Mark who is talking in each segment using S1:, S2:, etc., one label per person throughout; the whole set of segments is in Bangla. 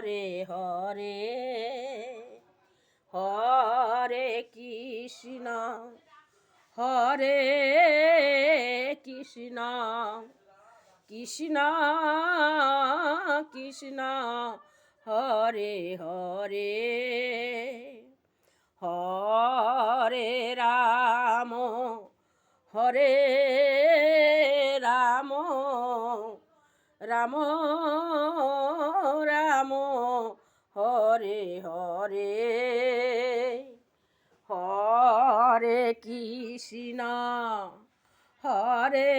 S1: হরে হরে হরে কৃষ্ণ হরে কৃষ্ণ কৃষ্ণ কৃষ্ণ হরে হরে হরে রাম হরে রাম রাম রাম হরে হরে হরে কৃষ্ণ হরে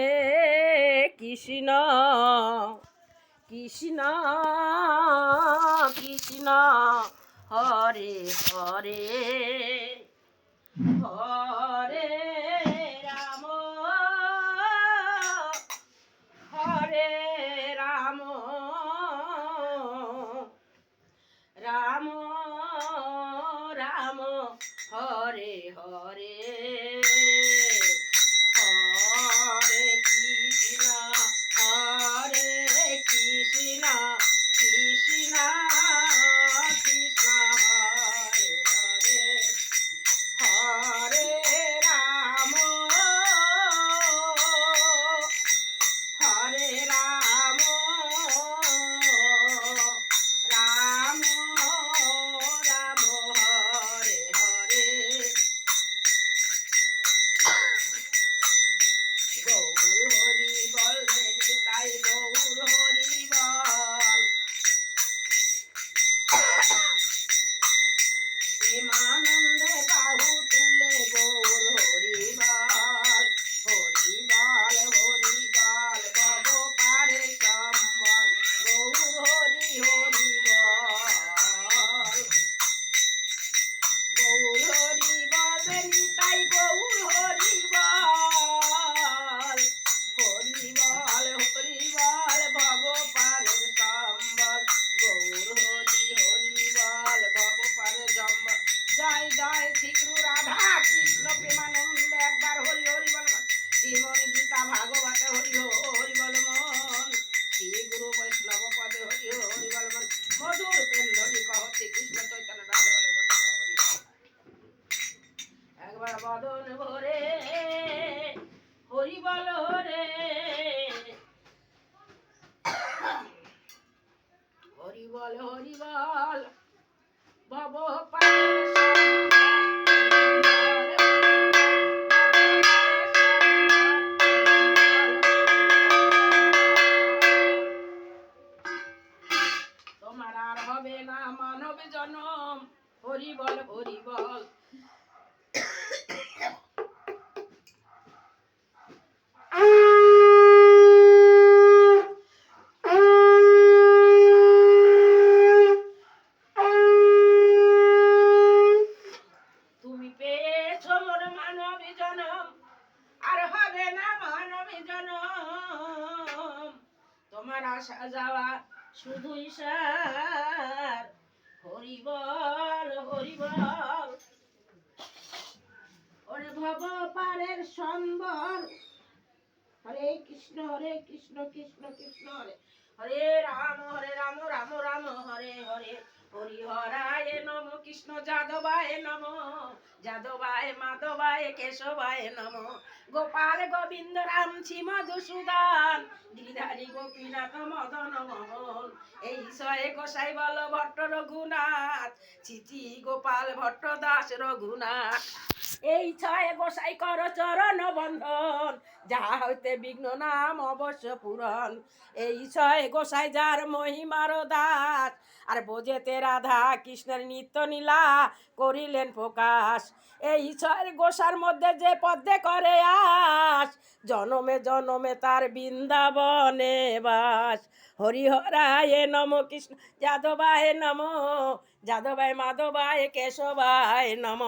S1: কৃষ্ণ কৃষ্ণ কৃষ্ণ হরে হরে হরে রাম হরে রাম রাম রাম হরে হরে হরে কৃষ্ণ হরে কৃষ্ণ কৃষ্ণ কৃষ্ণ হরে হরে হরে রাম হরে রাম রাম রাম হরে হরে গৌর হরি বল তাই গৌর হরি বল প্রেমানন্দে বাহু তুলে গৌর হরি বল হরি বল হরি বল ভব পারে সম্বল গৌর হরি হরি বল গৌর হরি বল তাই গৌর হরি বল হরি বল ভব পারের সম্বল গৌর হরি হরি বল ভব পারে জম্বল জয় জয় শ্রীগুরু রাধা কৃষ্ণ প্রেমানন্দ একবার হরি হরি বল শ্রীমণি গীতা ভাগবত হরি হরি বল মন শ্রী গুরু বৈষ্ণব পদে হরি হরি বল মন মধুর প্রেম ধরি কহ শ্রীকৃষ্ণ চৈতন্য রাধা বলে হরি একবার বদন ভরে হরি বল রে হরি বল ভব তোমার আর হবে না মানব জনম হরি বল হরি বল তুমি পেয়েছো মোর মানব জনম আর হবে না মানব জনম তোমার আসা যাওয়া শুধুই সার হরি বল ওরে ভব পারের সম্বল হরে কৃষ্ণ কৃষ্ণ কৃষ্ণ হরে রাম রাম রাম হরে হরে হরি হরায় নম কৃষ্ণ যাদবায় নম যাদবায় মাধবায় কেশবায় নম গোপাল গোবিন্দ রাম মধুসূদন গিরিধারী গোপীনাথ মদন মোহন এই শয়ে গোসাই বল ভট্ট রঘুনাথ চিচি গোপাল ভট্ট দাস রঘুনাথ এই ছয় গোসাই কর চরণ বন্ধন যাহা হইতে বিঘ্ন নাম অবশ্য পূরণ এই ছয় গোসাই যার মহিমার দাস আর বোঝেতে রাধা কৃষ্ণের নিত্য নীলা করিলেন প্রকাশ এই ছয় গোসার মধ্যে যে পদ্মে করে আস জনমে জনমে তার বৃন্দাবনে বাস হরিহরায় নম কৃষ্ণ যাদবায় নম যাদবায় মাধবায় কেশবায় নম।